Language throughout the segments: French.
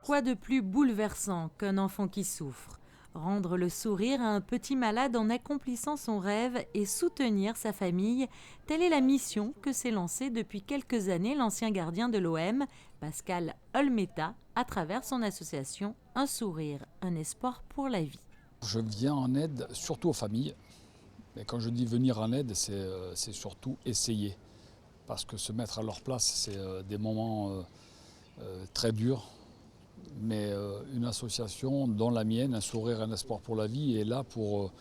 Quoi de plus bouleversant qu'un enfant qui souffre? Rendre le sourire à un petit malade en accomplissant son rêve et soutenir sa famille, telle est la mission que s'est lancée depuis quelques années l'ancien gardien de l'OM, Pascal Olmeta, à travers son association Un sourire, un espoir pour la vie. Je viens en aide surtout aux familles. Mais quand je dis venir en aide, c'est surtout essayer. Parce que se mettre à leur place, c'est des moments très durs. Mais une association, dont la mienne, Un sourire, un espoir pour la vie, est là pour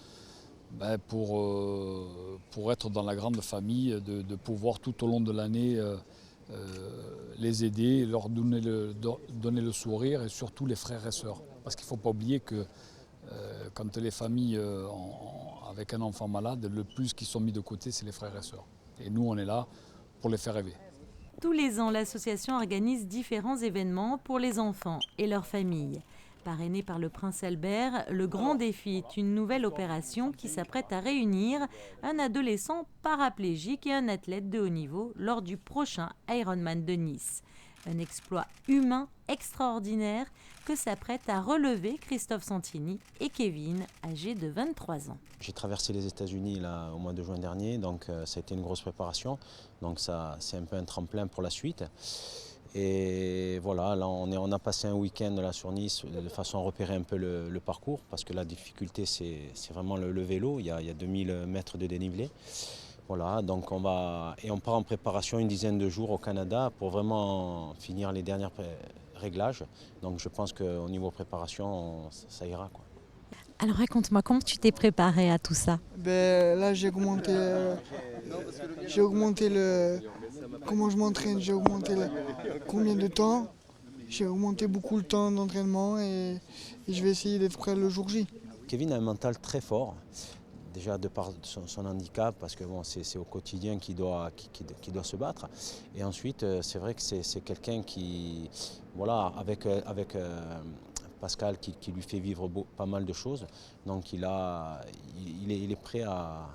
être dans la grande famille, de pouvoir tout au long de l'année les aider, leur donner le sourire, et surtout les frères et sœurs. Parce qu'il ne faut pas oublier que quand les familles avec un enfant malade, le plus qui sont mis de côté, c'est les frères et sœurs. Et nous, on est là pour les faire rêver. Tous les ans, l'association organise différents événements pour les enfants et leurs familles. Parrainé par le prince Albert, le Grand Défi est une nouvelle opération qui s'apprête à réunir un adolescent paraplégique et un athlète de haut niveau lors du prochain Ironman de Nice. Un exploit humain extraordinaire que s'apprêtent à relever Christophe Santini et Kevin, âgés de 23 ans. J'ai traversé les États-Unis là, au mois de juin dernier, donc ça a été une grosse préparation. Donc ça, c'est un peu un tremplin pour la suite. Et voilà, là on a passé un week-end là, sur Nice de façon à repérer un peu le parcours, parce que la difficulté c'est vraiment le vélo, il y a 2000 mètres de dénivelé. Voilà, donc on part en préparation une dizaine de jours au Canada pour vraiment finir les derniers réglages. Donc je pense qu'au niveau préparation, ça ira, quoi. Alors raconte-moi, comment tu t'es préparé à tout ça? Là j'ai augmenté comment je m'entraîne, j'ai augmenté combien de temps, j'ai augmenté beaucoup le temps d'entraînement et je vais essayer d'être prêt le jour J. Kevin a un mental très fort. Déjà de par son handicap, parce que bon, c'est au quotidien qu'il doit se battre. Et ensuite, c'est vrai que c'est quelqu'un qui, voilà, avec Pascal qui lui fait vivre pas mal de choses. Donc il est prêt à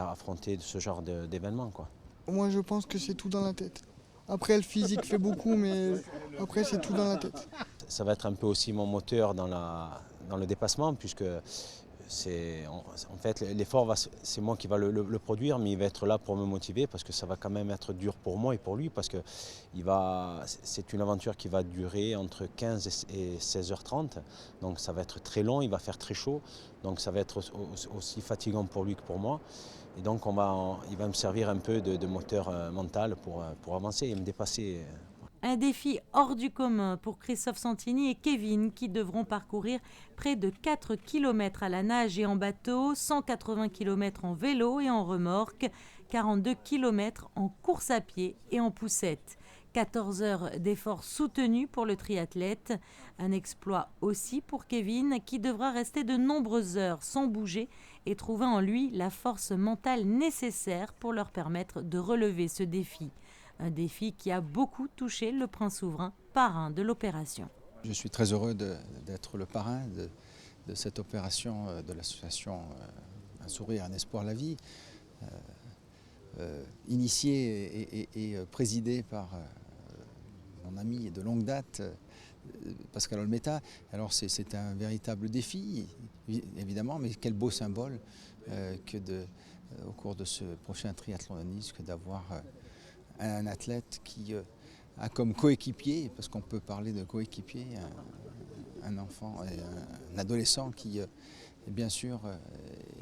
affronter ce genre d'événements, quoi. Moi je pense que c'est tout dans la tête. Après le physique fait beaucoup, mais après c'est tout dans la tête. Ça va être un peu aussi mon moteur dans le dépassement, puisque en fait, l'effort, c'est moi qui va le produire, mais il va être là pour me motiver, parce que ça va quand même être dur pour moi et pour lui, parce que c'est une aventure qui va durer entre 15 et 16h30, donc ça va être très long, il va faire très chaud, donc ça va être aussi fatigant pour lui que pour moi. Et donc il va me servir un peu de moteur mental pour avancer et me dépasser. Un défi hors du commun pour Christophe Santini et Kevin, qui devront parcourir près de 4 km à la nage et en bateau, 180 km en vélo et en remorque, 42 km en course à pied et en poussette. 14 heures d'efforts soutenus pour le triathlète. Un exploit aussi pour Kevin, qui devra rester de nombreuses heures sans bouger et trouver en lui la force mentale nécessaire pour leur permettre de relever ce défi. Un défi qui a beaucoup touché le prince souverain, parrain de l'opération. Je suis très heureux d'être le parrain de cette opération de l'association Un sourire, un espoir, la vie, initiée et présidée par mon ami de longue date, Pascal Olmeta. Alors c'est un véritable défi, évidemment, mais quel beau symbole au cours de ce prochain triathlon de Nice, que d'avoir un athlète qui a comme coéquipier, parce qu'on peut parler de coéquipier, un enfant, un adolescent qui bien sûr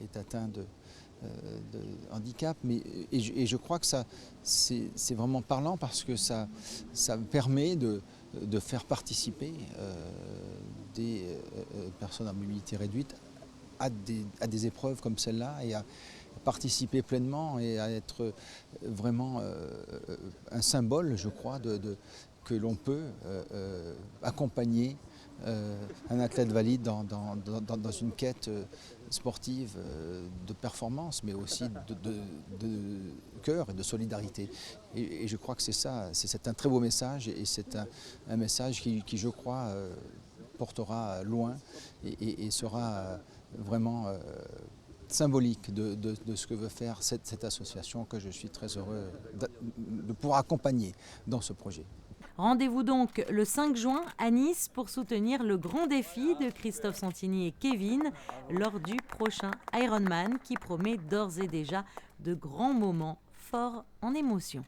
est atteint de handicap, et je crois que c'est vraiment parlant, parce que ça permet de faire participer des personnes à mobilité réduite à des épreuves comme celle-là, et à participer pleinement et à être vraiment un symbole, je crois, que l'on peut accompagner un athlète valide dans une quête sportive de performance, mais aussi de cœur et de solidarité. Et je crois que c'est ça, c'est un très beau message, et c'est un message qui, je crois, portera loin et sera vraiment symbolique de ce que veut faire cette association, que je suis très heureux de pouvoir accompagner dans ce projet. Rendez-vous donc le 5 juin à Nice pour soutenir le grand défi de Christophe Santini et Kevin lors du prochain Ironman qui promet d'ores et déjà de grands moments forts en émotion.